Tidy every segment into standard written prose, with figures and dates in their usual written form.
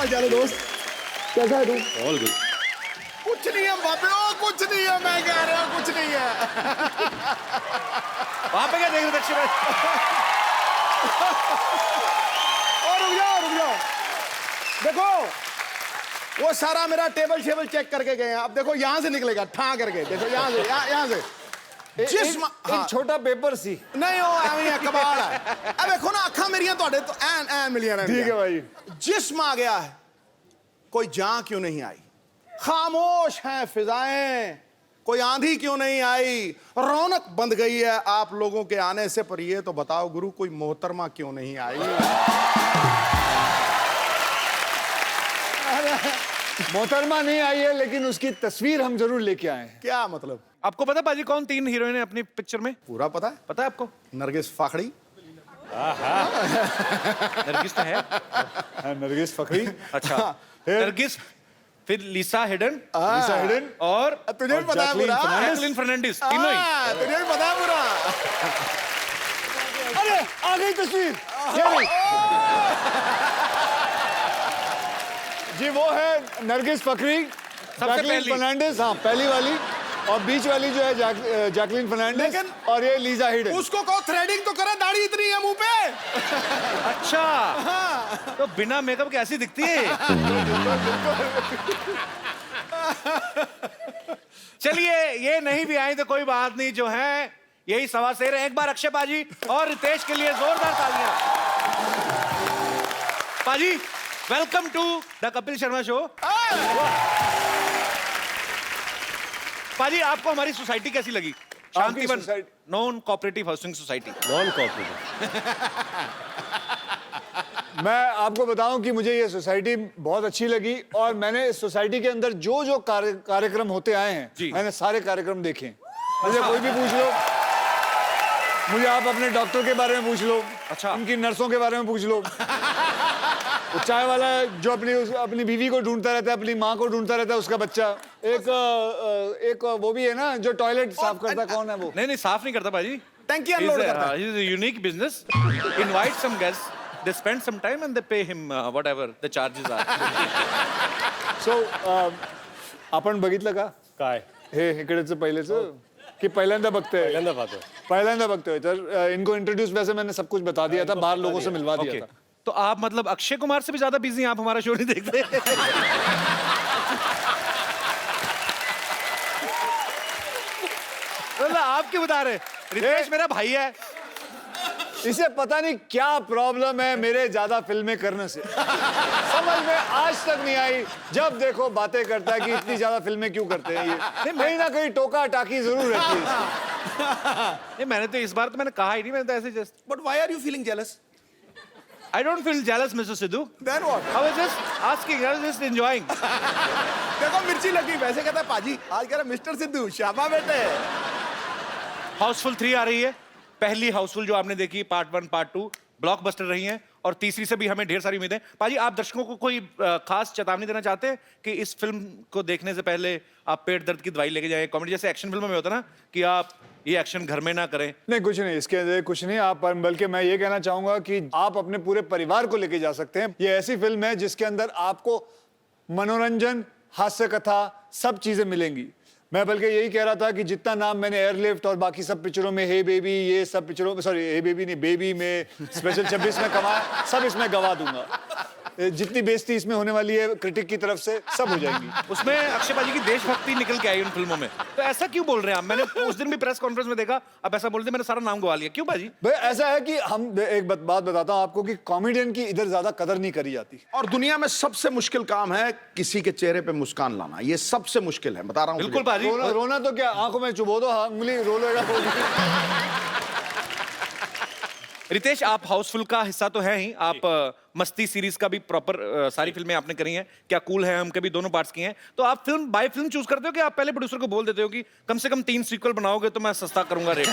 हाल चाल है दोस्त? कैसा है तू? All good. कुछ नहीं है बाबे, कुछ नहीं है, मैं कह रहा हूँ कुछ नहीं है। वहां पे क्या देख रहे थे अक्षय भाई? और रुक जाओ देखो, वो सारा मेरा टेबल शेबल चेक करके गए हैं। अब देखो यहाँ से निकलेगा ठा करके, देखो यहाँ से, यहाँ से एक छोटा पेपर सी नहीं हो एवं कबाड़ है। अब देखो ना अखा मेरिया तोड़े तो एन मिलियन। ठीक है भाई। जिस्म आ गया है, कोई जान क्यों नहीं आई? खामोश हैं फिजाएं, कोई आंधी क्यों नहीं आई? रौनक बंद गई है आप लोगों के आने से, पर ये तो बताओ गुरु कोई मोहतरमा क्यों नहीं आई? मोहतरमा नहीं आई है, लेकिन उसकी तस्वीर हम जरूर लेके आए हैं। क्या मतलब? आपको पता पाजी कौन 3 हीरोइन है अपनी पिक्चर में? पूरा पता है? पता है आपको? नरगिस फाखड़ी, नरगिस तो है। नरगिस फखरी। अच्छा, नरगिस, फिर लिसा हिडन और तुझे भी पता है पूरा? जैकलिन फर्नांडिस, तीनों ही। तुझे भी पता है पूरा? अरे आ गई तस्वीर। जी वो है नरगिस फखरी, जैकलिन फर्नांडिस, हाँ पहली वाली, और बीच वाली जो है जैकलिन फर्नांडिस, और ये लीजा हिडन। उसको कहो थ्रेडिंग तो करे, दाढ़ी इतनी है मुंह पे। अच्छा, तो बिना मेकअप के ऐसी दिखती है। चलिए, ये नहीं भी आई तो कोई बात नहीं, जो है यही सवा शेर है। एक बार अक्षय पाजी और रितेश के लिए जोरदार तालियां। पाजी, welcome to the Kapil Sharma show. पाजी, आपको हमारी सोसाइटी कैसी लगी? Shantivan non cooperative housing society. Non cooperative. मैं आपको बताऊं कि मुझे ये सोसाइटी बहुत अच्छी लगी, और मैंने इस सोसाइटी के अंदर जो जो कार्यक्रम होते आए हैं, मैंने सारे कार्यक्रम देखे। मुझे कोई भी पूछ लो, मुझे आप अपने डॉक्टर के बारे में पूछ लो, अच्छा, उनकी नर्सों के बारे में पूछ लो, वो चाय वाला जो अपनी बीवी को ढूंढता रहता है, अपनी माँ को ढूंढता रहता है, उसका बच्चा। एक वो भी है ना जो टॉयलेट साफ करता है, कौन है वो? नहीं, साफ नहीं करता भाजी, टंकी अनलोड करता है। He's a unique business. Invite some guests, they spend some time and they pay him whatever the charges are. So आपण बघितलं का काय हे इकडेचं पहिलेचं कि पहिल्यांदा बघतोय? पहिल्यांदा बघतोय। तर इनको इंट्रोड्यूस वैसे मैंने सब कुछ बता दिया था, बाहर लोगों से मिलवा दिया था। तो आप मतलब अक्षय कुमार से भी ज्यादा बिजी हैं, आप हमारा शो नहीं देखते? मतलब आप क्यों बता रहे? रितेश मेरा भाई है, इसे पता नहीं क्या प्रॉब्लम है मेरे ज्यादा फिल्में करने से। समझ में आज तक नहीं आई। जब देखो बातें करता है कि इतनी ज्यादा फिल्में क्यों करते हैं ये। कहीं ना कहीं टोका टाकी जरूर रहती है। नहीं, मैंने तो इस बार तो मैंने कहा ही नहीं, मैंने तो ऐसे just. But why are you feeling jealous? I don't feel jealous, Mr. Sidhu. Then what? I was just asking, I was just enjoying. देखो मिर्ची लगी, वैसे कहता है पाजी आज कह रहा मिस्टर सिद्धू, शाबा बेटे। हाउसफुल 3 आ रही है। पहली हाउसफुल जो आपने देखी, पार्ट 1 पार्ट 2 ब्लॉकबस्टर रही हैं, और तीसरी से भी हमें ढेर सारी उम्मीदें। पाजी, आप दर्शकों को कोई खास चेतावनी देना चाहते हैं कि इस फिल्म को देखने से पहले आप पेट दर्द की दवाई लेके जाएं? कॉमेडी जैसे एक्शन फिल्मों में होता है ना कि आप ये एक्शन घर में ना करें। नहीं, कुछ नहीं, इसके अंदर कुछ नहीं। आप बल्कि मैं ये कहना चाहूंगा कि आप अपने पूरे परिवार को लेके जा सकते हैं। ये ऐसी फिल्म है जिसके अंदर आपको मनोरंजन, हास्य कथा, सब चीजें मिलेंगी। मैं बल्कि यही कह रहा था कि जितना नाम मैंने एयरलिफ्ट और बाकी सब पिक्चरों में, हे बेबी, ये सब पिक्चरों में, सॉरी हे बेबी नहीं, बेबी में, स्पेशल 26 में कमाया, सब इसमें गवा दूंगा। जितनी बेइज्जती इसमें होने वाली है क्रिटिक की तरफ से, सब हो जाएंगी। उसमें अक्षय पाजी की देशभक्ति निकल के आई उन फिल्मों में, तो ऐसा क्यों बोल रहे हैं आप? मैंने उस दिन भी प्रेस कॉन्फ्रेंस में देखा, आप ऐसा बोलते, मैंने सारा नाम गवा लिया, क्यों पाजी? भाई ऐसा है कि हम एक बात बताता हूँ आपको कि कॉमेडियन की इधर ज्यादा कदर नहीं करी जाती। और दुनिया में सबसे मुश्किल काम है किसी के चेहरे पे मुस्कान लाना, ये सबसे मुश्किल है, बता रहा हूँ। बिल्कुल पाजी। रोना तो क्या, आंखों में चुभो दो, उंगली रो लेगा। रितेश, आप हाउसफुल का हिस्सा तो है ही, आप मस्ती सीरीज का भी प्रॉपर सारी फिल्में आपने करी हैं। क्या कूल है हम कभी दोनों पार्ट्स किए हैं, तो आप फिल्म बाय फिल्म चूज करते हो कि आप पहले प्रोड्यूसर को बोल देते हो कि कम से कम 3 सीक्वल बनाओगे तो मैं सस्ता करूंगा रेट?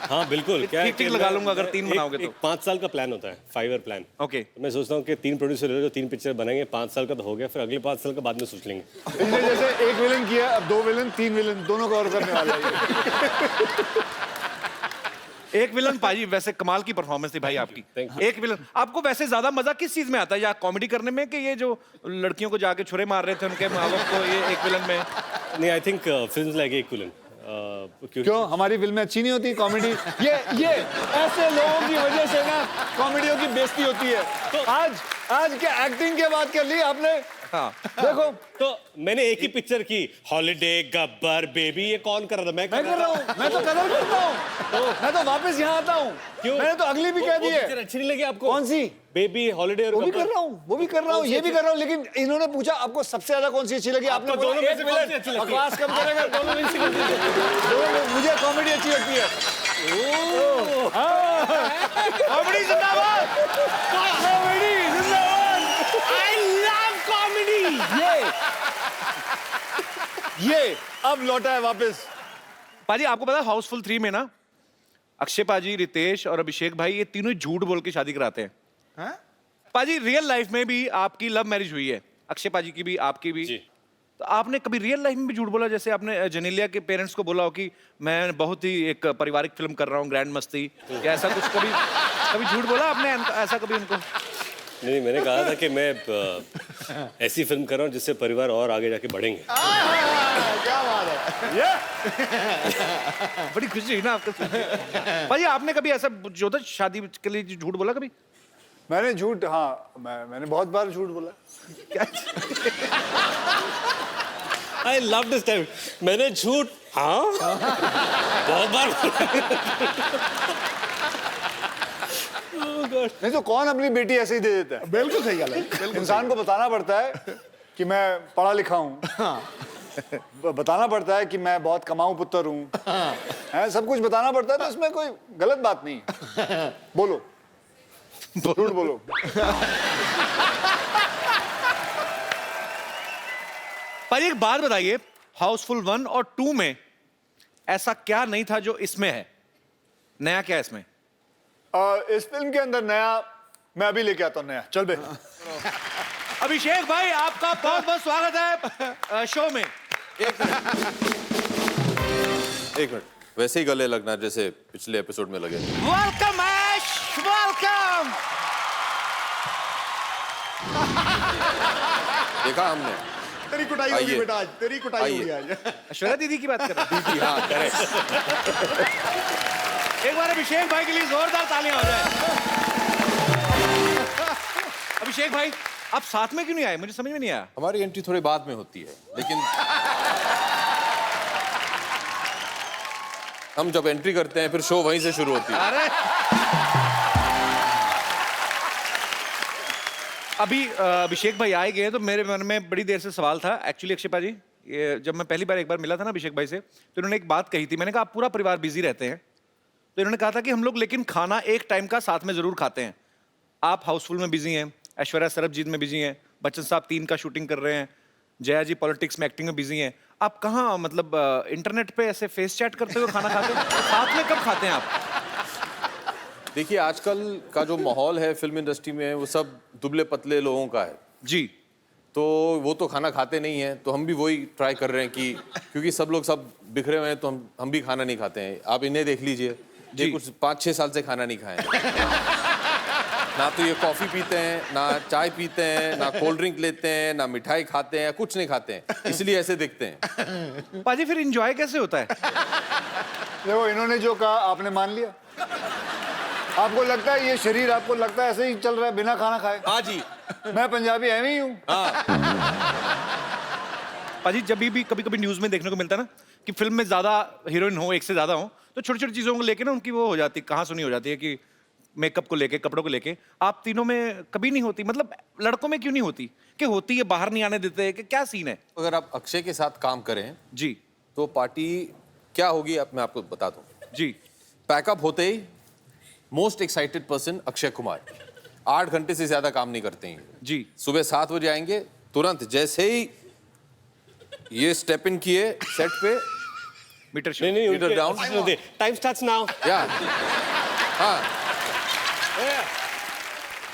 हाँ बिल्कुल, क्या ठीक ठीक लगा लूंगा अगर 3 बनाओगे तो। 5 साल का प्लान होता है, 5 ईयर प्लान। ओके, मैं सोचता हूँ कि 3 प्रोड्यूसर ले लो, 3 पिक्चर बनाएंगे, 5 साल का तो हो गया, फिर अगले 5 साल का बाद में सोच लेंगे। इसने जैसे एक विलन किया, अब 2 विलन, 3 विलन, दोनों कवर करने वाला है। एक विलन पाजी, वैसे कमाल की परफॉर्मेंस थी भाई आपकी। Thank you. एक विलन, आपको वैसे ज्यादा मजा किस चीज में आता है, या कॉमेडी करने में, कि ये जो लड़कियों को जाके छुरे मार रहे थे उनके माँ बाप को, ये एक विलन में? नहीं, I think film like equivalent. क्यों हमारी फिल्में अच्छी नहीं होती कॉमेडी? ये ऐसे लोगों की वजह से ना कॉमेडियों की बेइज्जती होती है। तो आज के एक्टिंग के बात कर ली आपने। हाँ। देखो तो मैंने एक ही पिक्चर की, हॉलिडे, गब्बर, बेबी, ये कौन कर रहा था? मैं कर रहा हूँ, मैं तो कलर करता हूँ, मैं तो वापस यहाँ आता हूँ। क्यों? मैंने तो अगली भी कह दी पिक्चर है। अच्छी नहीं लगी आपको? कौन सी? बेबी, हॉलिडे और वो भी गब्बर। कर रहा हूँ, वो भी कर रहा हूँ, ये भी कर रहा हूँ, लेकिन इन्होंने पूछा आपको सबसे ज्यादा कौन सी अच्छी लगी? आपने आपको बोला दोनों में एक से कौन सी अच्छी मिनट, लगती है? बकवास कम करेगा, दोनों में से कौन सी अच्छी लगती है? मुझे कॉमेडी अच्छी लगती है। कॉमेडी जिंदाबाद, कॉमेडी जिंदाबाद। I love comedy. ये अब लौटा है वापस। पाजी आपको पता है हाउसफुल 3 में ना अक्षय पाजी, रितेश और अभिषेक भाई, ये तीनों झूठ बोल के शादी कराते हैं। हैं? पाजी रियल लाइफ में भी आपकी लव मैरिज हुई है, अक्षय पाजी की भी, आपकी भी। जी। तो आपने कभी रियल लाइफ में भी झूठ बोला? जैसे आपने जेनेलिया के पेरेंट्स को बोला हो कि मैं बहुत ही एक पारिवारिक फिल्म कर रहा हूँ, ग्रैंड मस्ती, या ऐसा कुछ कभी कभी झूठ बोला आपने ऐसा कभी उनको? नहीं, मैंने कहा था कि मैं ऐसी फिल्म कर रहा हूँ जिससे परिवार और आगे जाके बढ़ेंगे। क्या बात है। बड़ी खुशी हुई ना आपको सुन के। भाई आपने कभी ऐसा जो था शादी के लिए झूठ बोला कभी? मैंने झूठ, हाँ मैंने बहुत बार झूठ बोला। I love this time. मैंने झूठ, हाँ, बहुत बार नहीं तो कौन अपनी बेटी ऐसे ही दे देता है? बिल्कुल सही गल है। इंसान को बताना पड़ता है कि मैं पढ़ा लिखा हूँ, बताना पड़ता है कि मैं बहुत कमाऊं पुत्र हूँ, है सब कुछ बताना पड़ता है, तो इसमें कोई गलत बात नहीं है। बोलो, झूठ बोलो। पर एक बात बताइए, हाउसफुल 1 और 2 में ऐसा क्या नहीं था जो इसमें है? नया क्या है इसमें? इस फिल्म के अंदर नया मैं अभी लेके आता हूँ नया। चल बे। अभिषेक भाई आपका बहुत बहुत स्वागत है शो में। एक मिनट, वैसे ही गले लगना जैसे पिछले एपिसोड में लगे। वेलकम ऐश, वेलकम। देखा हमने। तेरी कुटाई होगी आइए। बेटा आज, तेरी कुटाई आइए। होगी आज। ऐश्वर्या दीदी की बात कर रहे हैं? दीदी, हाँ करेक्ट। एक बार अभिषेक भाई के लिए जोरदार तालियां हो जाए। अभिषेक भाई आप साथ में क्यों नहीं आए? मुझे समझ में नहीं आया। हमारी एंट्री थोड़ी बाद में होती है, लेकिन हम जब एंट्री करते हैं फिर शो वहीं से शुरू होती है। अरे अभी अभिषेक भाई आए गए तो मेरे मन में बड़ी देर से सवाल था एक्चुअली। अक्षय पाजी, ये जब मैं पहली बार एक बार मिला था ना अभिषेक भाई से, तो इन्होंने एक बात कही थी। मैंने कहा आप पूरा परिवार बिजी रहते हैं, तो इन्होंने कहा था कि हम लोग लेकिन खाना एक टाइम का साथ में जरूर खाते हैं। आप हाउसफुल में बिजी हैं, ऐश्वर्या सरबजीत में बिजी हैं, बच्चन साहब 3 का शूटिंग कर रहे हैं, जया जी पॉलिटिक्स में एक्टिंग में बिजी हैं। आप कहाँ मतलब इंटरनेट पे ऐसे फेस चैट करते हुए खाना खाते हैं? साथ में कब खाते हैं आप? देखिए, आजकल का जो माहौल है फिल्म इंडस्ट्री में वो सब दुबले पतले लोगों का है, जी। तो वो तो खाना खाते नहीं है, तो हम भी वही ट्राई कर रहे हैं कि क्योंकि सब लोग सब बिखरे हुए हैं तो हम भी खाना नहीं खाते हैं। आप इन्हें देख लीजिए, ये कुछ 5-6 साल से खाना नहीं खाए हैं। ना तो ये कॉफी पीते हैं, ना चाय पीते हैं, ना कोल्ड ड्रिंक लेते हैं, ना मिठाई खाते हैं, कुछ नहीं खाते हैं, इसलिए ऐसे दिखते हैं। पाजी फिर एंजॉय कैसे होता है? देखो इन्होंने जो कहा आपने मान लिया। आपको लगता है ये शरीर, आपको लगता है ऐसे ही चल रहा है बिना खाना खाए? हाँ जी। मैं पंजाबी एवं ही हूँ। पाजी जब भी कभी कभी न्यूज में देखने को मिलता है ना कि फिल्म में ज्यादा हीरोइन हो, एक से ज्यादा हो, तो छोटी छोटी चीजों को लेके ना उनकी वो हो जाती, कहाँ सुनी हो जाती है कि मेकअप को लेके, कपड़ों को लेके। आप तीनों में कभी नहीं होती? मतलब लड़कों में क्यों नहीं होती? कि होती है, बाहर नहीं आने देते, कि क्या सीन है? अगर आप अक्षय के साथ काम करें जी तो पार्टी क्या होगी मैं आपको बता दूं। जी। पैकअप होते ही most excited person Akshay Kumar 8 घंटे से ज्यादा काम नहीं करते हैं। जी। सुबह 7 बजे आएंगे, तुरंत जैसे ही ये स्टेप इन किए सेट पे, मीटर नहीं नहीं, Leader down. Time starts now. या हाँ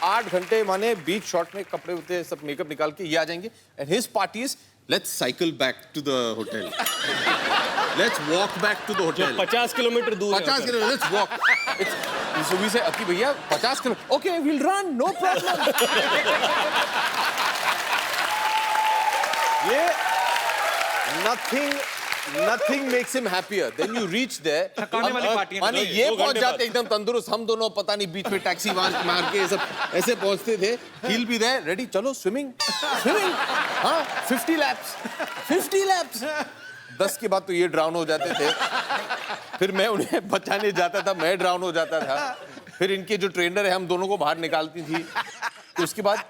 8 घंटे माने बीच शॉट में कपड़े होते सब मेकअप निकाल के ये आ जाएंगे and his party is let's cycle back to the hotel, let's walk back to the hotel. 50 kilometre दूर है 50 kilometre, let's walk. So we say, Akki भैया 50 kilo, okay, we'll run, no problem. ये nothing makes him happier. Then you reach there. थकाने वाली party है। माने ये पहुंच जाते एकदम तंदुरुस्त, हम दोनों पता नहीं बीच में टैक्सी मार के ये सब ऐसे पहुंचते थे. He'll be there, ready, चलो swimming, हाँ 50 laps. 10 के बाद तो ये ड्राउन हो जाते थे. फिर मैं उन्हें बचाने जाता था, मैं ड्राउन हो जाता था. फिर इनके जो ट्रेनर है हम दोनों को बाहर निकालती थी. तो उसके बाद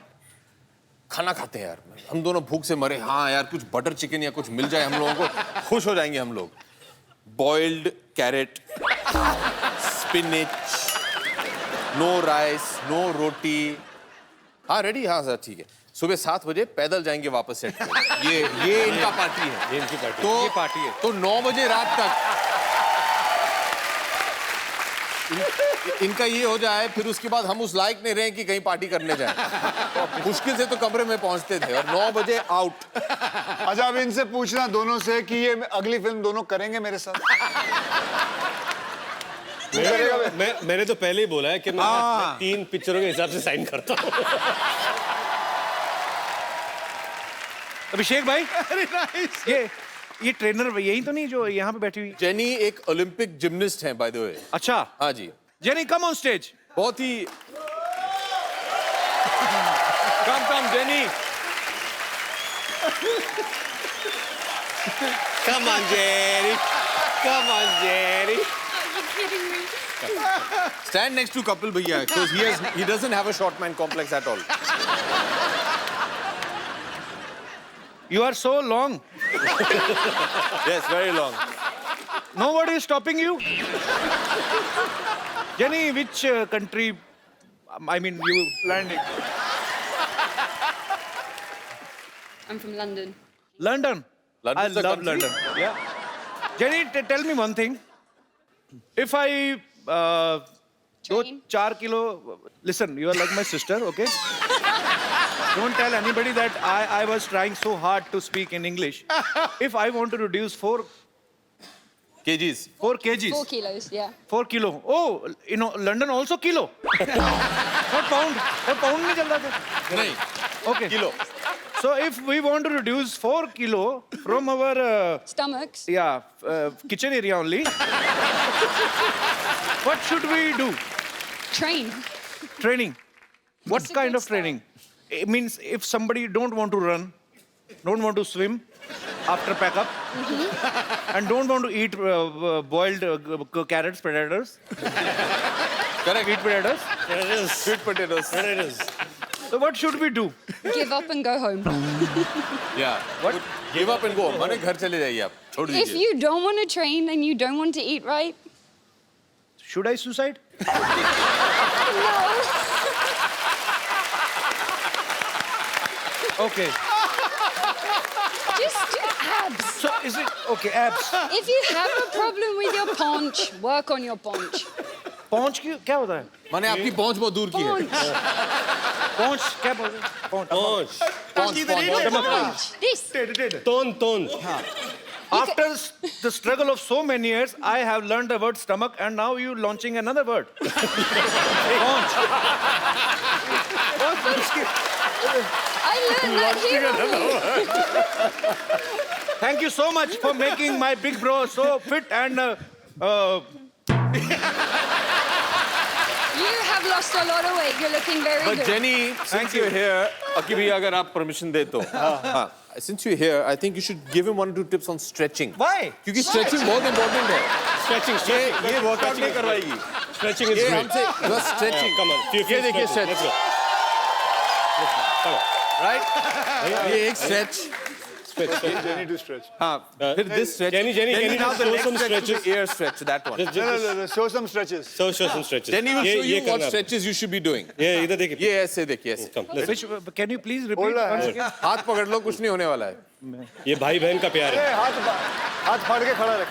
खाना खाते हैं यार, हम दोनों भूख से मरे. हाँ यार कुछ बटर चिकन या कुछ मिल जाए हम लोगों को, खुश हो जाएंगे हम लोग. Boiled carrot, spinach, no rice, no roti. हाँ रेडी, हाँ सर ठीक है. सुबह 7 बजे पैदल जाएंगे वापस सेट पे. ये इनका पार्टी है. ये इनकी पार्टी. तो ये पार्टी है. तो 9 बजे रात तक इनका ये हो जाए, फिर उसके बाद हम उस लायक नहीं रहे कि कहीं पार्टी करने जाएं. मुश्किल से तो कमरे में पहुंचते थे और 9 बजे आउट. अच्छा अब इनसे पूछना दोनों से कि ये अगली फिल्म दोनों करेंगे मेरे साथ. मैंने तो पहले ही बोला है कि मैं 3 पिक्चरों के हिसाब से साइन करता हूँ. अभिषेक भाई, ये ट्रेनर यही तो नहीं जो यहाँ पे बैठी हुई? जेनी एक ओलंपिक जिम्नास्ट हैं बाय द वे. अच्छा. हाँ जी. Jenny come on stage. बहुत ही कम Jenny. Come on, Jerry. Come on, Jerry. Stand next to Kapil Bhaiya because he doesn't have a short man complex at all. You are so long. Yes, very long. Nobody is stopping you. Jenny, which country? I mean, you landing. I'm from London. London. London's I a love country? London. Yeah. Jenny, tell me one thing. If I Train. 4 kilo, listen, you are like my sister, okay? Don't tell anybody that I was trying so hard to speak in English. If I want to reduce 4 kgs. 4 kgs. 4 kilos, yeah. 4 kilo. Oh, you know, London also kilo. Not pound. Not pound नहीं चलता था. नहीं. Okay. Kilo. So if we want to reduce 4 kilo from our Stomachs. kitchen area only, what should we do? Train. Training. What It's a kind good of training? It means if somebody don't want to run, don't want to swim after pack up, and don't want to eat boiled carrots, potatoes, Correct. sweet potatoes. Sweet potatoes. So what should we do? Give up and go home. Yeah. What? Give up and go. माने घर चले जाइए आप. छोड़ If दीजिए. you don't want to train and you don't want to eat right, Should I suicide? Okay. just do abs. So is it okay? Abs. If you have a problem with your paunch, work on your paunch. पहुंच क्या होता है? माने आपकी पहुंच बहुत दूर की है. Paunch. पहुंच क्या बोलते हैं? पहुंच. Paunch. This. Ton. After the struggle of so many years, I have learned the word stomach, and now you launching another word. Paunch. I learned that here only. Thank you so much for making my big bro so fit and. You have lost a lot of weight. You're looking very But good. Jenny, since you're here, अकी भैया अगर आप permission दे तो. हाँ. Since you're here, I think you should give him 1 or 2 tips on stretching. Why? क्योंकि stretching बहुत important है. Stretching. ये workout नहीं करवाएगी. Stretching is ये great. हमसे बस stretching. Come on. ये देखिए stretch. Let's go. Come on. Right? ये एक stretch. Jenny to stretch. हाँ. फिर this stretch. Jenny, can you now just the show leg some stretch, stretches? the ear stretch, that one. Just No, show some stretches. show some stretches. Then he will show you ये what करना. stretches you should be doing. ये इधर देखिए. ये ऐसे देखिए ऐसे. Come, let's. Which? Can you please repeat बोला है. once again? हाथ पकड़ लो, कुछ नहीं होने वाला है. ये भाई बहन का प्यार है. हाथ फाड़ के खड़ा रहे.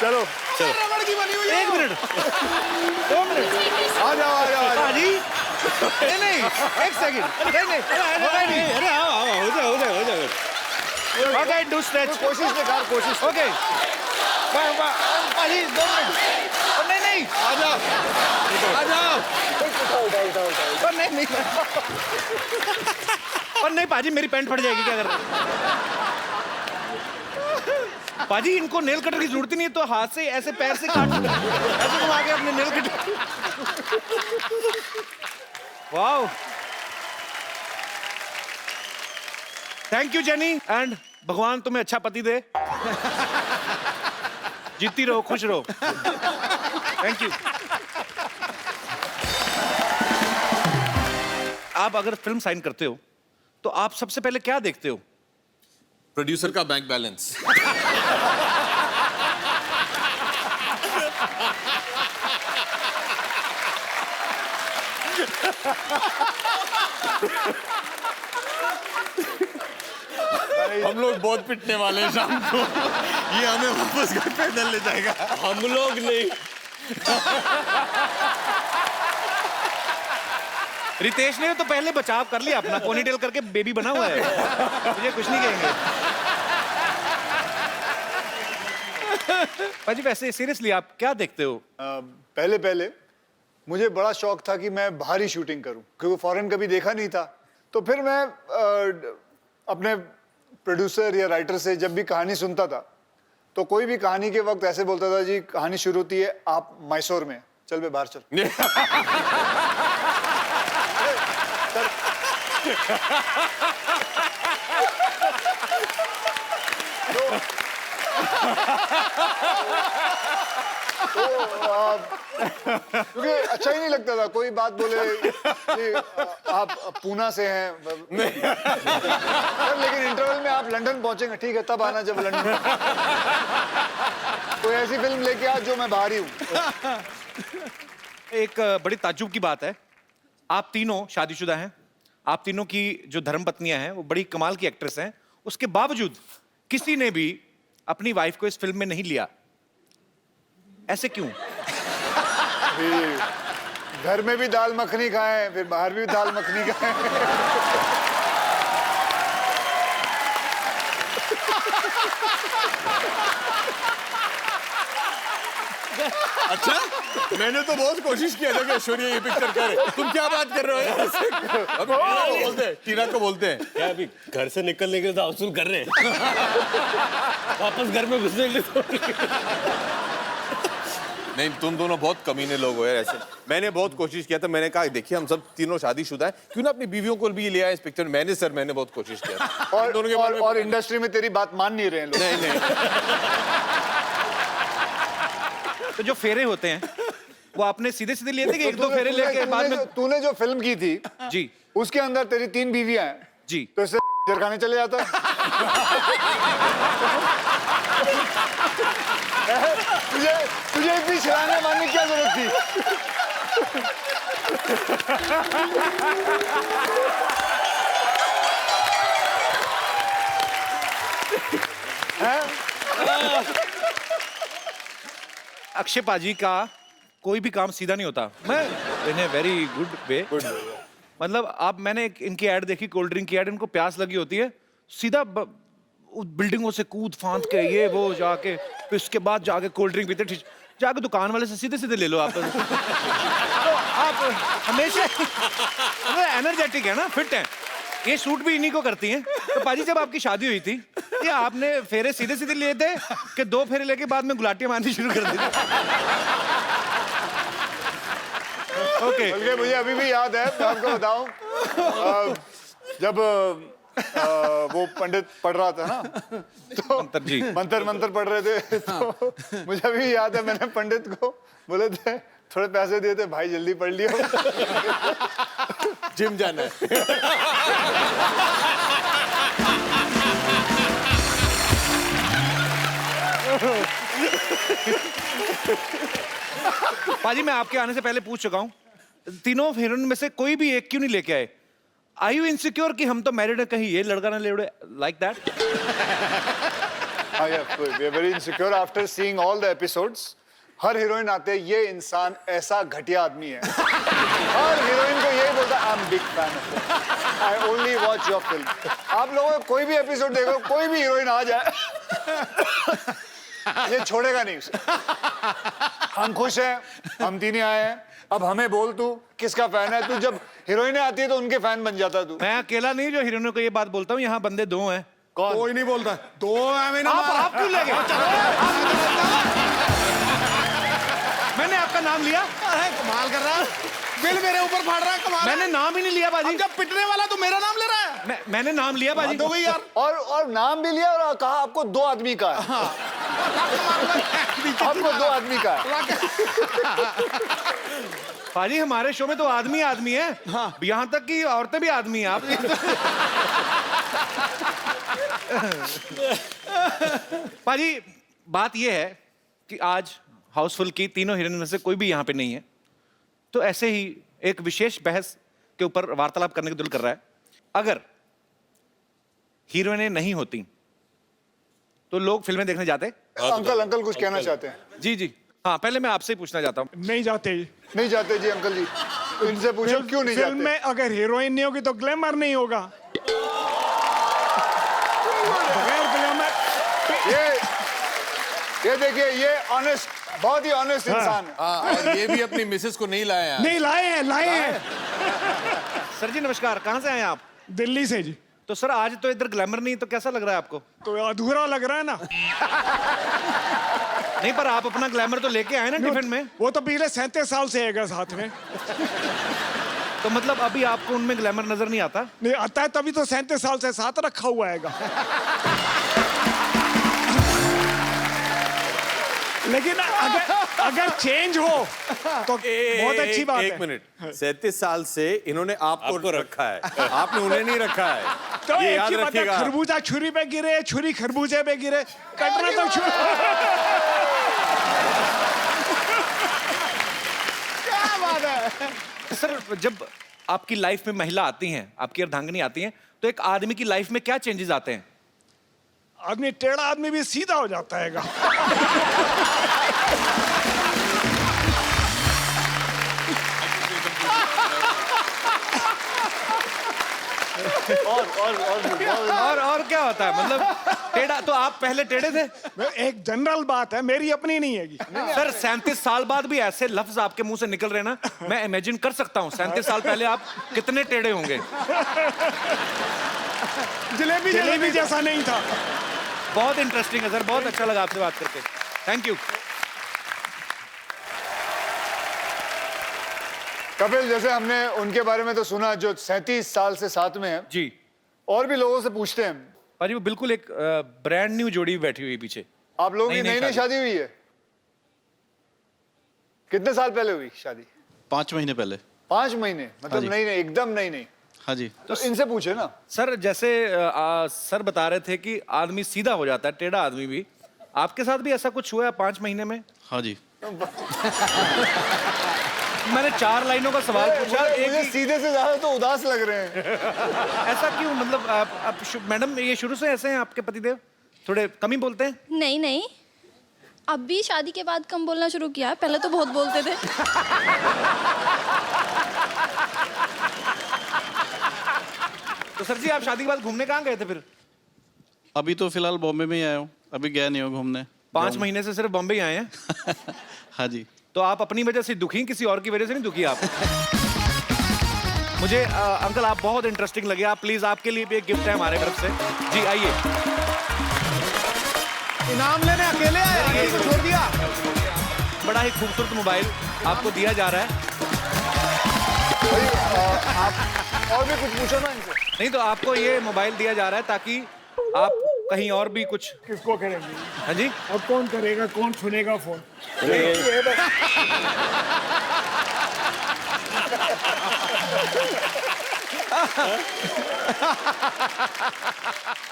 चलो. एक मिनट 2 मिनट आ जाओ. पाजी नहीं एक सेकंड नहीं अरे हो जाएगा. Okay, do stretch. कोशिश बेकार कोशिश Okay. पाजी 2 मिनट। नहीं आ जाओ आ जाओ। नहीं और नहीं पाजी मेरी पैंट फट जाएगी क्या कर पाजी इनको नेल कटर की जरूरत ही नहीं है तो हाथ से ऐसे पैर से काट ऐसे घुमा के अपने nail cutter wow thank you jenny and भगवान तुम्हें अच्छा पति दे जीती रहो खुश रहो थैंक यू आप अगर फिल्म साइन करते हो तो आप सबसे पहले क्या देखते हो प्रोड्यूसर का बैंक बैलेंस। हम लोग बहुत पिटने वाले हैं शाम को, ये हमें वापस घर पैदल ले जाएगा। हम लोग नहीं। रितेश ने तो पहले बचाव कर लिया अपना पोनीटेल करके बेबी बना हुआ है मुझे कुछ नहीं कहेंगे पाजी वैसे सीरियसली आप क्या देखते हो पहले पहले मुझे बड़ा शौक था कि मैं बाहरी शूटिंग करूं क्योंकि फॉरेन कभी देखा नहीं था। तो फिर मैं अपने प्रोड्यूसर या राइटर से जब भी कहानी सुनता था तो कोई भी कहानी के वक्त ऐसे बोलता था जी कहानी शुरू होती है आप मैसूर में चल बे बाहर चल। क्योंकि अच्छा ही नहीं लगता था कोई बात बोले कि आप पूना से हैं लेकिन इंटरवल में आप लंदन पहुंचेंगे ठीक है तब आना जब लंदन कोई ऐसी फिल्म लेके आ जो मैं बाहर ही हूँ। एक बड़ी ताज्जुब की बात है आप तीनों शादीशुदा हैं आप तीनों की जो धर्मपत्नियां हैं वो बड़ी कमाल की एक्ट्रेस हैं उसके बावजूद किसी ने भी अपनी वाइफ को इस फिल्म में नहीं लिया ऐसे क्यों घर में भी दाल मखनी खाएं फिर बाहर भी दाल मखनी खाएं। अच्छा मैंने तो बहुत कोशिश किया था कि ऐश्वर्या ये पिक्चर करे, तुम क्या बात कर रहे हो? अभी टीना को बोलते हैं क्या अभी घर से निकलने के लिए तो हाउसफुल कर रहे हैं वापस घर में घुसने के लिए तो नहीं, तुम दोनों बहुत कमीने लोग हो यार ऐसे। मैंने बहुत कोशिश किया था, मैंने कहा देखिए हम सब तीनों शादीशुदा हैं, क्यों ना अपनी बीवियों को भी लिया इस पिक्चर में। मैंने बहुत कोशिश किया और दोनों के और इंडस्ट्री में तेरी बात मान नहीं रहे हैं लोग। नहीं तो जो फेरे होते हैं वो आपने सीधे सीधे लिए थे कि एक दो फेरे लेके बाद में तूने जो फिल्म की थी जी उसके अंदर तेरी 3 बीवियां हैं जी तो इससे खाने चले जाता तुझे तुझे इतनी छलांगे मारने की क्या जरूरत थी? अक्षय पाजी का कोई भी काम सीधा नहीं होता मैं इन ए वेरी गुड वे मतलब आप मैंने इनकी ऐड देखी कोल्ड ड्रिंक की ऐड इनको प्यास लगी होती है सीधा बिल्डिंगों से कूद फांद के ये वो जाके फिर उसके बाद जाके कोल्ड ड्रिंक पीते जाके दुकान वाले से सीधे सीधे ले लो आप तो आप हमेशा एनर्जेटिक है ना फिट हैं ये शूट भी इन्हीं को करती हैं तो पाजी जब आपकी शादी हुई थी ये आपने फेरे सीधे सीधे लिए थे कि 2 फेरे लेके बाद में गुलाटियां मारनी शुरू कर दी थी ओके बल्कि मुझे अभी भी याद है मैं आपको बताऊं जब वो पंडित पढ़ रहा था ना तो मंत्र पढ़ रहे थे तो मुझे अभी याद है मैंने पंडित को बोले थे थोड़े पैसे दिए थे भाई जल्दी पढ़ लियो जिम जाना है। पाजी मैं आपके आने से पहले पूछ चुका हूं तीनों हीरोइन में से कोई भी एक क्यों नहीं लेके आए Are you insecure कि हम तो मैरिड है कहीं ये लड़का ना ले उड़े like that? we are very insecure after seeing all the episodes her heroine आते हैं ये इंसान ऐसा घटिया आदमी है। हर हीरोइन को यही बोलता है I am big fan of I only watch your film. आप लोगों को कोई भी एपिसोड देखो, कोई भी हीरोइन आ जाए ये छोड़ेगा नहीं उसे। हम खुश हैं, हम तीनों आए हैं, अब हमें बोल तू किसका फैन है। तू जब हीरोइनें आती है तो उनके फैन बन जाता तू। मैं अकेला नहीं जो हीरोइनों को ये बात बोलता हूँ, यहाँ बंदे 2 हैं। कौन? कोई नहीं बोलता, 2 है मैंने। आप क्यों ले गए? मैंने आपका नाम लिया? अरे कमाल कर रहा है, बिल मेरे ऊपर फाड़ रहा है, कमाल है। मैंने नाम ही नहीं लिया बाजी। अब जब पिटने वाला तो मेरा नाम ले रहा है। मैंने नाम लिया बाजी। हो गई यार। और नाम भी लिया और कहा आपको 2 आदमी का है। आपको 2 आदमी का है। पाजी हमारे शो में तो आदमी आदमी है। हाँ। यहाँ तक कि औरतें भी आदमी हैं। आप पाजी बात ये है कि आज हाउसफुल की तीनों हीरोइन में से कोई भी यहाँ पे नहीं है, तो ऐसे ही एक विशेष बहस के ऊपर वार्तालाप करने का दिल कर रहा है। अगर हीरोइनें नहीं होती तो लोग फिल्में देखने जाते? अंकल कुछ कहना चाहते हैं? जी जी हाँ, पहले मैं आपसे ही पूछना चाहता हूँ। नहीं जाते जी। नहीं जाते जी अंकल जी, इनसे पूछो क्यों नहीं फिल्म जाते। में अगर हीरोइन नहीं होगी तो ग्लैमर नहीं होगा। बगैर ग्लैमर ये देखिए, ये ऑनेस्ट, बहुत ही ऑनेस्ट इंसान है। हाँ, और ये भी अपनी मिसेस को नहीं लाए हैं। नहीं लाए हैं। सर जी नमस्कार, कहाँ से आए आप? दिल्ली से जी। तो सर आज तो इधर ग्लैमर नहीं, तो कैसा लग रहा है आपको? तो अधूरा लग रहा है ना। नहीं, पर आप अपना ग्लैमर तो लेके आए ना टिफिन में। वो तो पिछले 37 साल से है साथ में। तो मतलब अभी आपको उनमें ग्लैमर नजर नहीं आता? नहीं आता है, तभी तो 37 साल से साथ रखा हुआ है। लेकिन अगर चेंज हो तो बहुत अच्छी बात है। एक मिनट, 37 साल से इन्होंने आपको रखा है, आपने उन्हें नहीं रखा है। तो ये एक याद ही बात है, रखिएगा। खरबूजा छुरी पे गिरे, छुरी खरबूजे पे गिरे, कटना तो छुरी। क्या बात है। सर जब आपकी लाइफ में महिला आती हैं, आपकी अर्धांगिनी आती हैं, तो एक आदमी की लाइफ में क्या चेंजेस आते हैं? आदमी टेढ़ा आदमी भी सीधा हो जाता है। और क्या होता है? मतलब टेढ़ा तो आप पहले टेढ़े थे? एक जनरल बात है, मेरी अपनी नहीं है। सर 37 साल बाद भी ऐसे लफ्ज आपके मुंह से निकल रहे ना, मैं इमेजिन कर सकता हूँ 37 साल पहले आप कितने टेढ़े होंगे। जलेबी जैसा नहीं था। बहुत इंटरेस्टिंग है सर, बहुत अच्छा लगा आपसे बात करके। Thank you. कपिल, जैसे हमने उनके बारे में तो सुना जो 37 साल से साथ में है, जी और भी लोगों से पूछते हैं। पाजी वो बिल्कुल एक ब्रांड न्यू जोड़ी बैठी हुई पीछे। आप लोगों की नई नई शादी हुई है? कितने साल पहले हुई शादी? 5 महीने पहले। 5 महीने? मतलब जी। नहीं, एकदम नहीं। हाँ जी। तो इनसे पूछे ना। सर जैसे सर बता रहे थे कि आदमी सीधा हो जाता है, टेढ़ा आदमी भी, आपके साथ भी ऐसा कुछ हुआ है 5 महीने में? हाँ जी। मैंने 4 लाइनों का सवाल पूछा, मुझे सीधे से ज्यादा तो उदास लग रहे हैं। ऐसा क्यों? मतलब आप मैडम ये शुरू से ऐसे हैं आपके पतिदेव? थोड़े कम ही बोलते हैं? नहीं, अब भी शादी के बाद कम बोलना शुरू किया, पहले तो बहुत बोलते थे। तो सर जी आप शादी के बाद घूमने कहाँ गए थे फिर? अभी तो फिलहाल बॉम्बे में ही आया हूँ, अभी गया नहीं हूँ घूमने। 5 महीने से सिर्फ बॉम्बे ही आए हैं? हाँ जी। तो आप अपनी वजह से दुखी, किसी और की वजह से नहीं दुखी आप? मुझे अंकल आप बहुत इंटरेस्टिंग लगे। आप प्लीज, आपके लिए भी एक गिफ्ट है हमारे तरफ से। जी आइए। इनाम लेने अकेले आए, आंटी को छोड़ दिया। बड़ा ही खूबसूरत मोबाइल आपको दिया जा रहा है। आप और भी कुछ पूछो ना इनसे। नहीं तो आपको ये मोबाइल दिया जा रहा है ताकि आप कहीं और भी कुछ। किसको करेंगे? हाँ जी, अब कौन करेगा, कौन सुनेगा phone?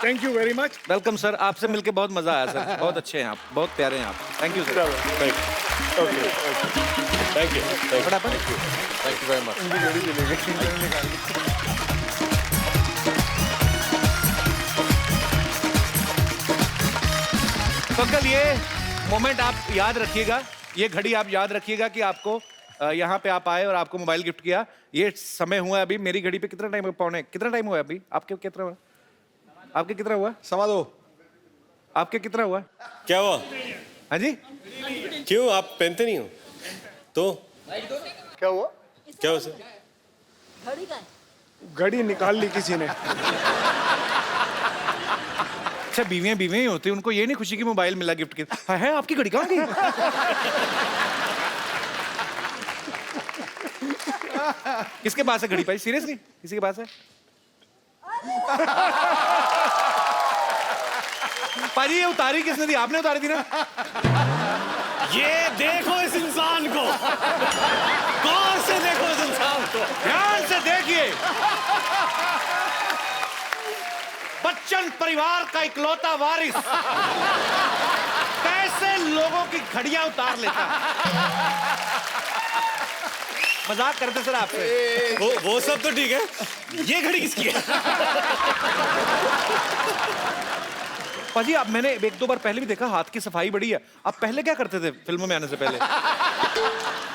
Thank you very much. Welcome sir, आपसे मिलके बहुत मजा आया सर। बहुत अच्छे हैं आप, बहुत प्यारे हैं आप। Thank you sir. Thank you. फटाफट। Thank you very much. तो अंकल ये मोमेंट आप याद रखिएगा ये घड़ी आप याद रखिएगा कि आपको यहाँ पे आप आए और आपको मोबाइल गिफ्ट किया। ये समय हुआ है अभी, मेरी घड़ी पे कितना टाइम है? पौने कितना टाइम हुआ है अभी? आपके कितना हुआ? आपके कितना हुआ? समा दो। आपके कितना हुआ? क्या हुआ? हाँ जी, क्यों आप पहनते नहीं हो तो? क्या हुआ? क्या हुआ सर? घड़ी निकाल ली किसी ने। अच्छा बीवियां बीवियां ही होती हैं, उनको ये नहीं खुशी कि मोबाइल मिला गिफ्ट के। है आपकी घड़ी कहाँ गई? किसके पास है घड़ी भाई? सीरियसली किसी के पास है? पाजी ये उतारी किसने दी? आपने उतारी थी ना? ये देखो इस इंसान को, गौर से देखो इस इंसान को, ध्यान से देखिए। बच्चन परिवार का इकलौता वारिस कैसे लोगों की घड़ियां उतार लेता है। मजाक करते सर आपसे। वो सब तो ठीक है, ये घड़ी किसकी है? पाजी आप, मैंने एक दो बार पहले भी देखा, हाथ की सफाई बड़ी है। आप पहले क्या करते थे फिल्मों में आने से पहले?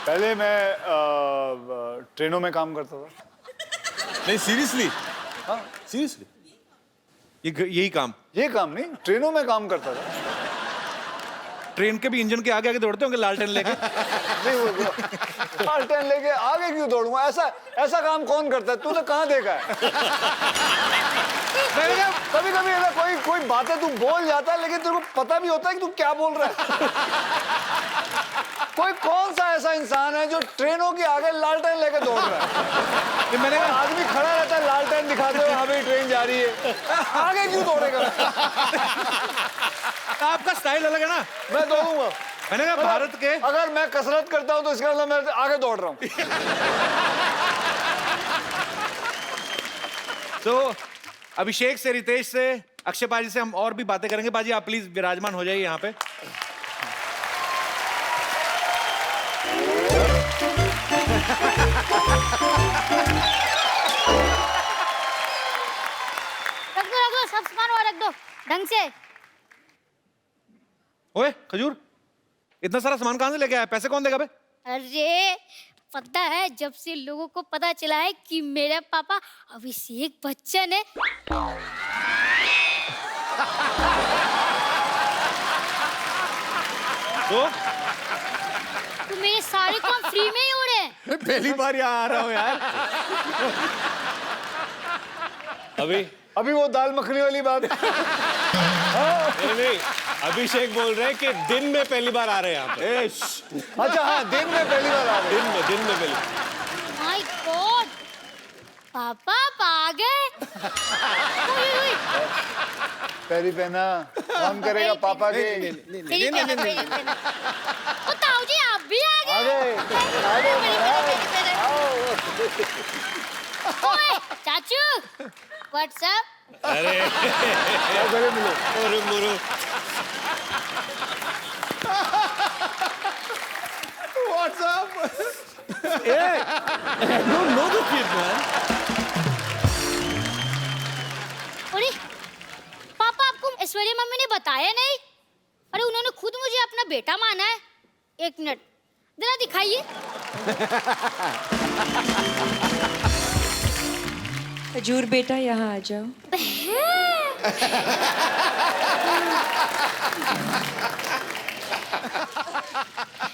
पहले मैं ट्रेनों में काम करता था। नहीं सीरियसली, हाँ सीरियसली, यही काम? ये काम नहीं, ट्रेनों में काम करता था। ट्रेन के भी इंजन के आगे आगे दौड़ते होंगे लालटेन लेके? नहीं वो लालटेन लेके आगे क्यों दौड़ूंगा? ऐसा काम कौन करता है? तूने कहाँ देखा है? कभी कभी कोई बातें तू बोल जाता है, लेकिन तेरे को पता भी होता है कि तू क्या बोल रहा है। कोई कौन सा ऐसा इंसान है जो ट्रेनों के आगे लालटेन लेके दौड़ रहा है? मैंने आदमी खड़ा रहता है लालटेन दिखाते हुए, हाँ भाई ट्रेन जा रही है, आगे क्यों दौड़ेगा? आपका स्टाइल अलग है ना। मैं दौड़ूंगा। मैंने कहा भारत के, अगर मैं कसरत करता हूं तो इसका मतलब मैं आगे दौड़ रहा हूं। तो अभिषेक से, रितेश से, अक्षय पाजी से हम और भी बातें करेंगे। पाजी आप प्लीज विराजमान हो जाइए यहाँ पे। रख दो सब सामान वहाँ रख दो ढंग से। ओए खजूर, इतना सारा सामान कहाँ से लेके आया? पैसे कौन देगा बे? अरे पता है, जब से लोगों को पता चला है कि मेरे पापा अभिषेक बच्चन है, तो मेरे सारे काम फ्री में ही हो रहे हैं। पहली बार यहाँ आ रहा हूँ यार। अभी वो दाल मखनी वाली बात। नहीं, अभिषेक बोल रहे हैं कि दिन में पहली बार आ रहे हैं यहाँ पे। अच्छा हाँ, दिन में पहली बार आ रहे हैं। दिन में पहली। माय गॉड, पापा आप आ गए। पैरी पहना, काम करेगा पापा के। तेरी पहना। ओ ताऊ जी आप भी आ गए। ओए चाचू, व्हाट्स अप? अरे मिलो। मुरु What's up? अरे पापा, आपको ऐश्वर्या मम्मी ने बताया नहीं? अरे उन्होंने खुद मुझे अपना बेटा माना है। एक मिनट जरा दिखाइए। खजूर बेटा यहाँ आ जाओ।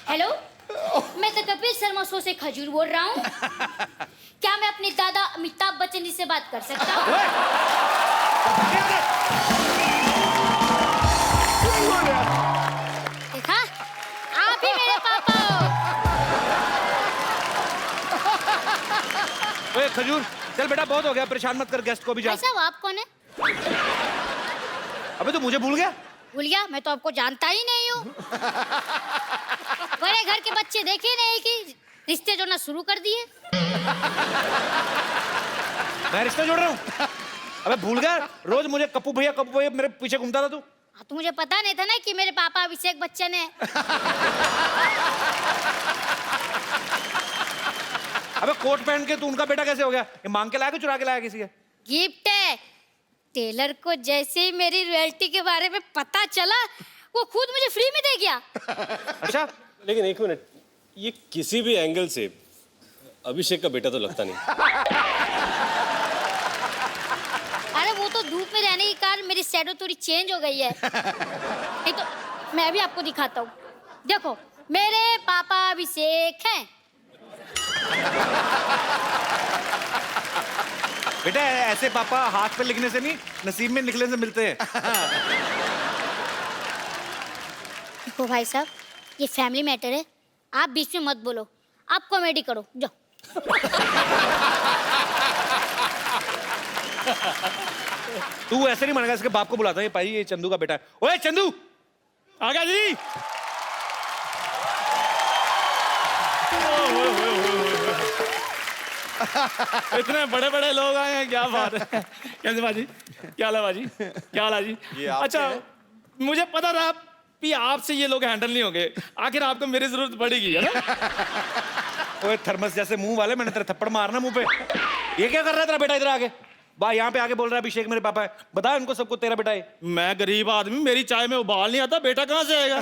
हेलो, मैं तो कपिल शर्मा शो से खजूर बोल रहा हूँ। क्या मैं अपने दादा अमिताभ बच्चन जी से बात कर सकता हूँ? देखा, आप ही मेरे पापा हो। ओए खजूर, चल बेटा बहुत हो गया, परेशान मत कर गेस्ट को भी जा। ऐसा आप कौन है? अबे तो मुझे भूल गया? भूल गया? मैं तो आपको जानता ही नहीं हूँ। बड़े घर के बच्चे देखे नहीं कि रिश्ते जोड़ना शुरू कर दिए। मैं रिश्ता जोड़ रहा हूँ? अबे भूल गया, रोज मुझे कप्पू भैया मेरे पीछे घूमता था तू। हाँ, तो मुझे पता नहीं था ना कि मेरे पापा अभिषेक बच्चन है। अबे कोट पहन के तू उनका बेटा कैसे हो गया? ये मांग के लाया कि चुरा के लाया किसी के? गिफ्ट है। टेलर को जैसे ही मेरी रॉयल्टी के बारे में पता चला, वो खुद मुझे फ्री में दे गया। अच्छा, लेकिन एक मिनट, ये किसी भी एंगल से अभिषेक का बेटा तो लगता नहीं। अरे वो तो धूप में रहने के कारण मेरी शैडो थोड़ी चेंज हो गई है। नहीं तो मैं भी आपको दिखाता हूँ। देखो, मेरे पापा अभिषेक हैं। बेटा ऐसे पापा हाथ पे लिखने से नहीं, नसीब में निकलने से मिलते हैं। देखो भाई साहब, ये फैमिली मैटर है, आप बीच में मत बोलो। आप कॉमेडी करो, जाओ। तू ऐसे नहीं मानेगा, इसके बाप को बुलाता है। भाई ये चंदू का बेटा है। ओए चंदू, आ गया जी। इतने बड़े बड़े लोग आए हैं, क्या बात है। कैसे बाजी, क्या हाल है बाजी, क्या हाल है जी। अच्छा, मुझे पता था कि आपसे ये लोग हैंडल नहीं होंगे, आखिर आपको मेरी जरूरत पड़ेगी, है ना। ओए थर्मस जैसे मुंह वाले, मैंने तेरा थप्पड़ मारना मुंह पे। ये क्या कर रहा है तेरा बेटा इधर आके? बा यहाँ पे आके बोल रहा है अभिषेक मेरे पापा है। बता इनको सबको तेरा बेटा है। मैं गरीब आदमी, मेरी चाय में उबाल नहीं आता, बेटा कहाँ से आएगा।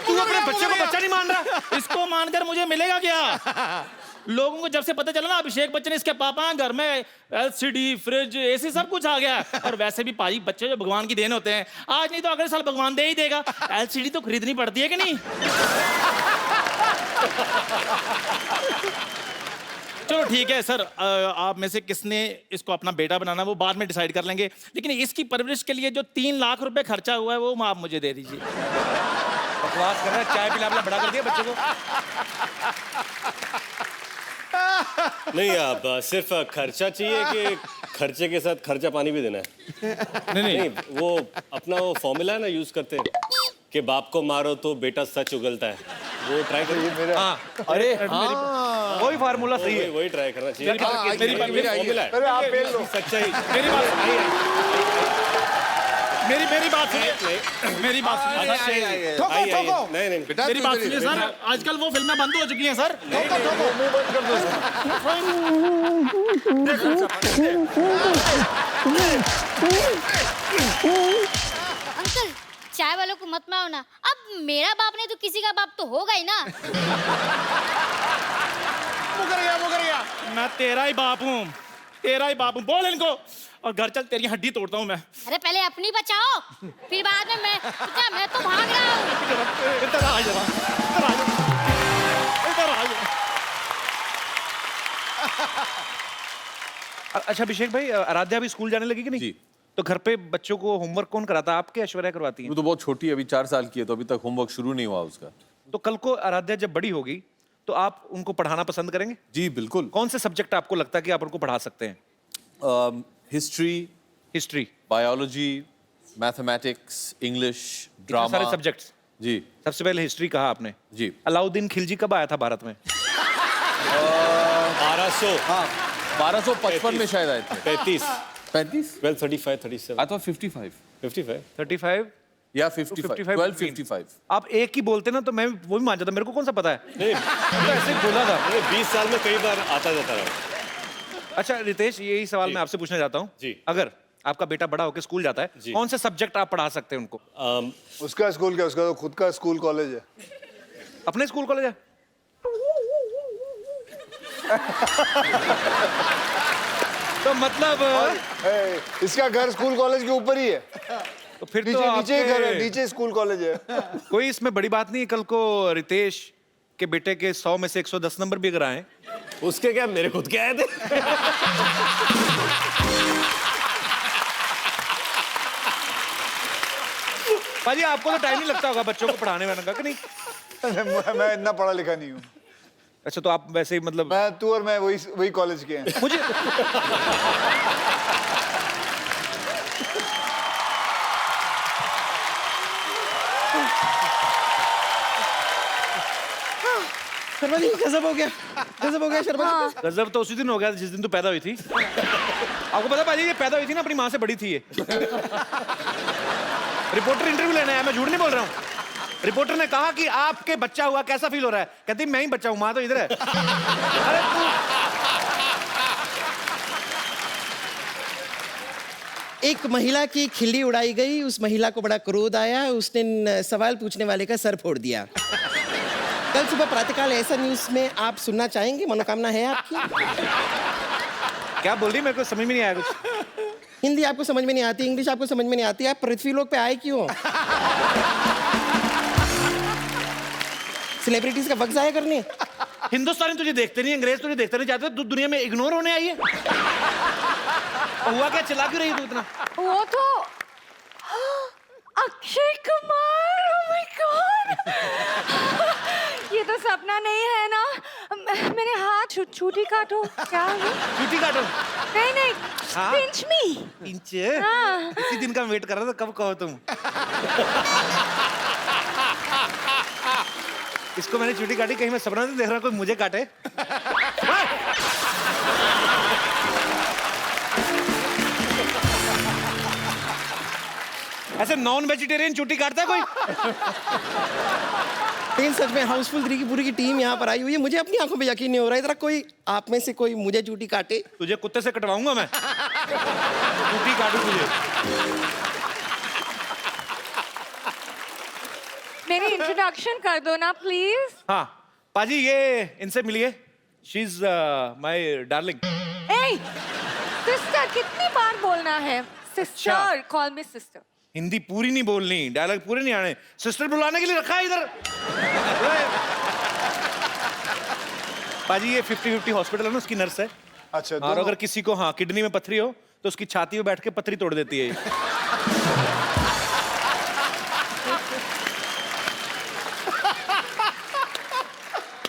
तू अपने बच्चे को बच्चा नहीं मान रहा? इसको मानकर मुझे मिलेगा क्या। लोगों को जब से पता चला ना अभिषेक बच्चन इसके पापा हैं, घर में एलसीडी, फ्रिज, एसी सब कुछ आ गया। और वैसे भी पाजी बच्चे जो भगवान की देन होते हैं, आज नहीं तो अगले साल भगवान दे ही देगा। एलसीडी तो खरीदनी पड़ती है कि नहीं। चलो ठीक है सर, आप में से किसने इसको अपना बेटा बनाना वो बाद में डिसाइड कर लेंगे, लेकिन इसकी परवरिश के लिए जो 3 लाख रुपए खर्चा हुआ है वो आप मुझे दे दीजिए। बकवास कर रहा है, चाय पिला पिला बड़ा कर दिया बच्चे को। नहीं, आप सिर्फ खर्चा चाहिए कि खर्चे के साथ खर्चा पानी भी देना है? नहीं, वो अपना वो फॉर्मूला है ना, यूज करते हैं कि बाप को मारो तो बेटा सच उगलता है, वो ट्राई करिए। हाँ, अरे वही फार्मूला सही है, वही ट्राई करना चाहिए। आप फेल लो। सच्चाई। मेरी बात सुनिए, मेरी बात सुनिए। ठोको ठोको। नहीं, मेरी बात सुनिए सर, आजकल वो फिल्में बंद हो चुकी हैं सर। अंकल, चाय वालों को मत मारो ना। अब मेरा बाप नहीं तो किसी का बाप तो होगा ही ना। मुकर गया। मैं तेरा ही बाप हूँ, तेरा ही बाप हूँ। बोल इनको, और घर चल, तेरी हड्डी तोड़ता हूँ मैं। अरे पहले अपनी बचाओ, फिर बाद में मैं तो भाग रहा हूँ। इधर आ जरा, इधर आ जरा, इधर आ जरा। अच्छा अभिषेक भाई, आराध्या अभी स्कूल जाने लगी कि नहीं? जी। तो घर पे बच्चों को होमवर्क कौन कराता है? आपके ऐश्वर्या करवाती है? वो तो बहुत छोटी है, अभी 4 साल की है, तो अभी तक होमवर्क शुरू नहीं हुआ उसका। तो कल को आराध्या जब बड़ी होगी तो आप उनको पढ़ाना पसंद करेंगे? जी बिल्कुल। कौन से सब्जेक्ट आपको लगता है कि आप उनको पढ़ा सकते हैं? History, biology, mathematics, English, drama, सारे सब्जेक्ट्स। जी। सबसे पहले हिस्ट्री कहा आपने। जी। अलाउद्दीन खिलजी कब आया था भारत में? 1200। हाँ, 1255 में शायद आए थे। 35। 35? 1235, 37। I thought 55. 55। 35 या 55, 1255। आप एक ही बोलते ना तो मैं वो भी मान जाता, मेरे को कौन सा पता है? नहीं, तो ऐसे ही बोला था। 20 साल में कई बार आता जाता रहा। अच्छा रितेश, यही सवाल मैं आपसे पूछना चाहता हूँ। जी। अगर आपका बेटा बड़ा होकर स्कूल जाता है, जी। कौन से सब्जेक्ट आप पढ़ा सकते हैं उनको? उसका स्कूल क्या, उसका तो खुद का स्कूल कॉलेज है। अपने स्कूल कॉलेज है? तो मतलब इसका घर स्कूल कॉलेज के ऊपर ही है। तो फिर नीचे तो नीचे घर है, आपके नीचे स्कूल कॉलेज है। कोई इसमें बड़ी बात नहीं है। कल को रितेश के बेटे के 100 में से 110 नंबर भी अगर आए, उसके क्या, मेरे खुद के आए थे। पाजी आपको तो टाइम नहीं लगता होगा बच्चों को पढ़ाने वाने का कि नहीं? मैं इतना पढ़ा लिखा नहीं हूँ। अच्छा, तो आप वैसे ही मतलब तू और मैं वही कॉलेज के हैं। मुझे शर्मा जी गजब हो गया शर्मा जी। गजब तो उसी दिन हो गया जिस दिन तू पैदा हुई थी। आपको पता पाजी, ये पैदा हुई थी ना अपनी माँ से बड़ी थी ये। रिपोर्टर इंटरव्यू लेने आया, मैं झूठ नहीं बोल रहा हूँ। रिपोर्टर ने कहा कि आपके बच्चा हुआ कैसा फील हो रहा है? कहती मैं ही बच्चा हूँ, माँ तो इधर है। अरे एक महिला की खिल्ली उड़ाई गई, उस महिला को बड़ा क्रोध आया, उसने सवाल पूछने वाले का सर फोड़ दिया। कल सुबह प्रातःकाल ऐसा न्यूज में आप सुनना चाहेंगे? मनोकामना है आपकी? क्या बोल रही, मेरे को समझ में नहीं आया कुछ। हिंदी आपको समझ में नहीं आती, इंग्लिश आपको समझ में नहीं आती, आप पृथ्वी लोक पे आए क्यों? सेलिब्रिटीज का वक्त जाया करने? हिंदुस्तानी तुझे देखते नहीं, अंग्रेज तुझे देखते नहीं, चाहते तू दुनिया में इग्नोर होने आई है। हुआ क्या, चिल्ला क्यों रही तू इतना? वो तो Akshay Kumar, oh my God! ये तो सपना नहीं है ना? मेरे हाथ छूटी काटो। क्या है? चूटी काटो? नहीं, हाँ? pinch me। पिंच? हाँ। इसी दिन का वेट कर रहा था, कब कहो तुम। इसको मैंने चूटी काटी, कहीं मैं सपना नहीं देख रहा कोई मुझे काटे। ऐसे नॉन वेजिटेरियन चूटी काटता है कोई? लेकिन सच में हाउसफुल 3 की पूरी की टीम यहाँ पर आई हुई है, मुझे अपनी आंखों पे यकीन नहीं हो रहा है। इधर कोई आप में से कोई मुझे चूटी काटे। तुझे कुत्ते से कटवाऊंगा मैं, चूटी काटू तुझे। मेरी इंट्रोडक्शन कर दो ना प्लीज। हाँ पाजी, ये इनसे मिलिए, she is my darling. A sister, कितनी बार बोलना है? सिस्टर, कॉल मी सिस्टर। हिंदी पूरी नहीं बोलनी, डायलॉग पूरे नहीं आने, सिस्टर बुलाने के लिए रखा है इधर। पाजी ये 50-50 हॉस्पिटल है ना, उसकी नर्स है। अच्छा, और दोनों? अगर किसी को हाँ किडनी में पथरी हो तो उसकी छाती में बैठ के पथरी तोड़ देती है ये।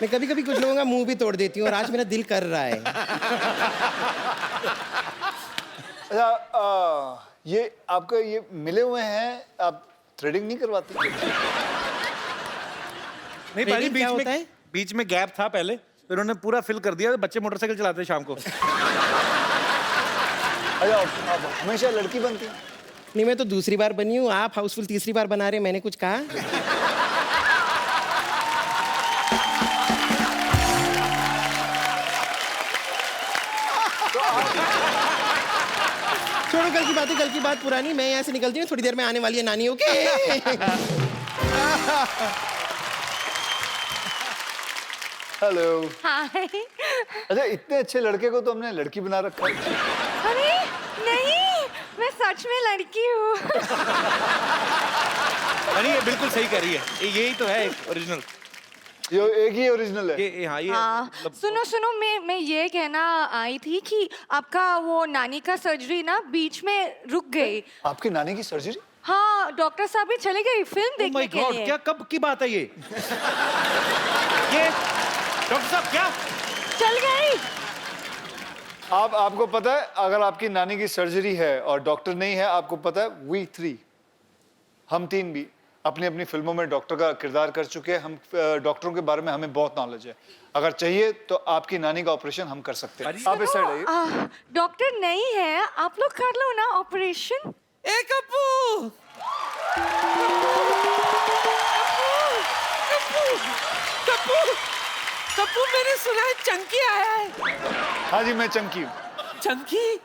मैं कभी कभी कुछ लोगों का मुंह भी तोड़ देती हूँ, और आज मेरा दिल कर रहा है। अच्छा, ये आपका ये मिले हुए हैं, आप थ्रेडिंग नहीं करवाते? नहीं पाजी, Threading क्या होता है? बीच में गैप था पहले, तो इन्होंने पूरा फिल कर दिया। बच्चे मोटरसाइकिल चलाते हैं शाम को। अच्छा, आप हमेशा लड़की बनती हैं? नहीं, मैं तो दूसरी बार बनी हूँ, आप हाउसफुल तीसरी बार बना रहे, मैंने कुछ कहा? छोड़ो कल की बातें, कल की बात पुरानी। मैं यहाँ से निकलती हूँ, थोड़ी देर में आने वाली है नानी। ओके? हेलो। हाय। अच्छा, इतने अच्छे लड़के को तो हमने लड़की बना रखा है। अरे नहीं, मैं सच में लड़की हूँ। अरे ये बिल्कुल सही कह रही है, यही तो है ओरिजिनल। ये एक ही ओरिजिनल है। ये हाँ, ये हाँ, मतलब सुनो, मैं ये कहना आई थी कि आपका वो नानी का सर्जरी ना बीच में रुक गई। आपकी नानी की सर्जरी? हाँ, डॉक्टर साहब भी चले गए फिल्म Oh देखने my के God, लिए। क्या कब की बात है ये? ये डॉक्टर साहब क्या? चल गई। आपको पता है, अगर आपकी नानी की सर्जरी है और डॉक्टर नहीं है, आपको पता है We 3, हम 3 भी अपनी अपनी फिल्मों में डॉक्टर का किरदार कर चुके हैं। हम डॉक्टरों के बारे में हमें बहुत नॉलेज है। अगर चाहिए तो आपकी नानी का ऑपरेशन हम कर सकते हैं। आप इस साइड आइए। डॉक्टर नहीं है, आप लोग कर लो ना ऑपरेशन। ए कप्पू! कप्पू, मैंने सुना है चंकी आया है। हाँ जी, मैं चंकी हूँ। चंकी,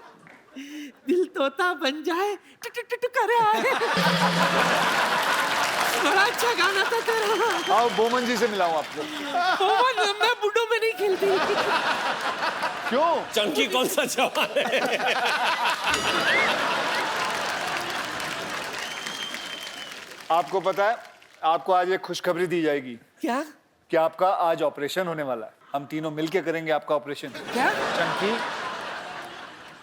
दिल तोता बन जाए, टुटुटुटु करे आए। बड़ा अच्छा गाना था तेरा। आओ बोमन जी से मिलाऊं आपको। मैं बुड्ढों में नहीं खेलती। क्यों? चंकी कौन सा जवान है? आपको पता है, आपको आज एक खुशखबरी दी जाएगी। क्या? कि आपका आज ऑपरेशन होने वाला है। हम तीनों मिलके करेंगे आपका ऑपरेशन। क्या? चंकी,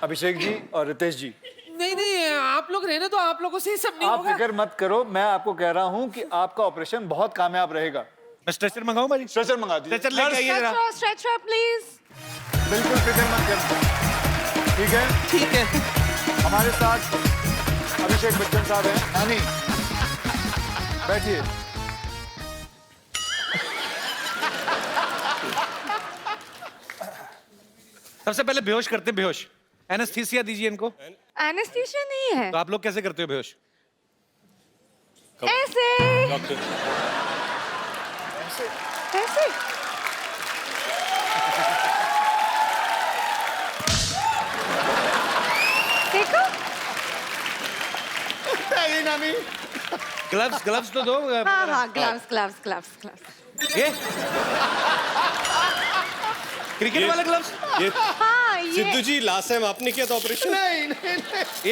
अभिषेक जी और रितेश जी। नहीं, आप लोग रहने तो, आप लोगों से ही सब नहीं आप होगा। फिक्र मत करो, मैं आपको कह रहा हूँ कि आपका ऑपरेशन बहुत कामयाब रहेगा। मैं स्ट्रेचर मंगाऊं भाई? स्ट्रेचर मंगा दीजिए। स्ट्रेचर लेके आइए जरा। Stretcher please. बिल्कुल फिक्र मत करो, ठीक है? ठीक है। हमारे साथ अभिषेक बच्चन साहब हैं। नानी, बैठिए। सबसे पहले बेहोश करते हैं, बेहोश। एनेस्थीसिया दीजिए इनको। एनेस्थीसिया नहीं है। तो आप लोग कैसे करते हो बेहोश? ऐसे डॉक्टर, ऐसे। देखो, जाएगी नानी। ग्लव्स ग्लव्स तो दो। हाँ हाँ, ग्लव्स ग्लव्स ग्लव्स ग्लव्स। ये क्रिकेट वाले ग्लव्स। ये हाँ, ये सिद्धू जी लास्ट टाइम आपने किया था ऑपरेशन? नहीं नहीं नहीं। ये